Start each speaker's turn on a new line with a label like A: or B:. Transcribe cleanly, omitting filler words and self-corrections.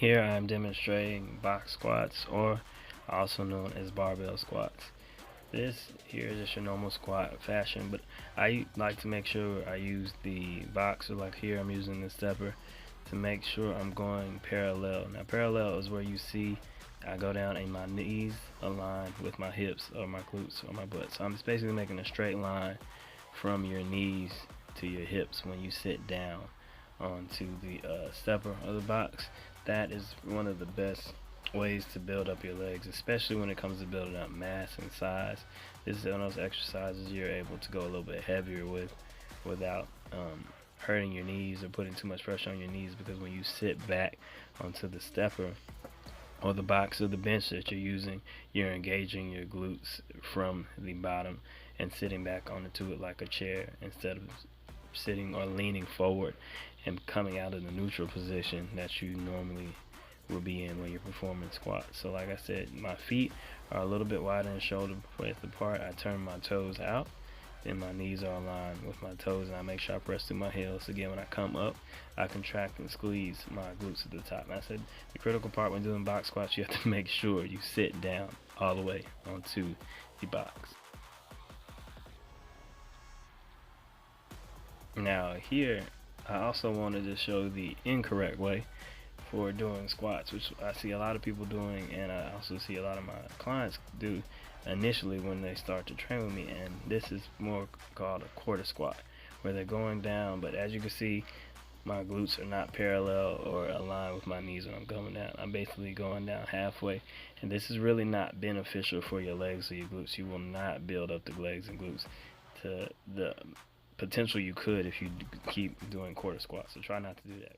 A: Here I am demonstrating box squats, or also known as barbell squats. This here is just your normal squat fashion, but I like to make sure I use the box. So like here I'm using the stepper to make sure I'm going parallel. Now parallel is where you see I go down and my knees align with my hips or my glutes or my butt. So I'm just basically making a straight line from your knees to your hips when you sit down onto the stepper of the box. That is one of the best ways to build up your legs, especially when it comes to building up mass and size. This is one of those exercises you're able to go a little bit heavier with without hurting your knees or putting too much pressure on your knees, because when you sit back onto the stepper or the box or the bench that you're using, you're engaging your glutes from the bottom and sitting back onto it like a chair instead of sitting or leaning forward and coming out of the neutral position that you normally will be in when you're performing squats. So like I said, my feet are a little bit wider and shoulder width apart. I turn my toes out, then my knees are aligned with my toes, and I make sure I press through my heels. Again, when I come up, I contract and squeeze my glutes at the top. And I said the critical part when doing box squats, you have to make sure you sit down all the way onto the box. Now here, I also wanted to show the incorrect way for doing squats, which I see a lot of people doing, and I also see a lot of my clients do initially when they start to train with me. And this is more called a quarter squat, where they're going down, but as you can see, my glutes are not parallel or aligned with my knees when I'm going down. I'm basically going down halfway, and this is really not beneficial for your legs or your glutes. You will not build up the legs and glutes to the potential you could if you keep doing quarter squats. So try not to do that.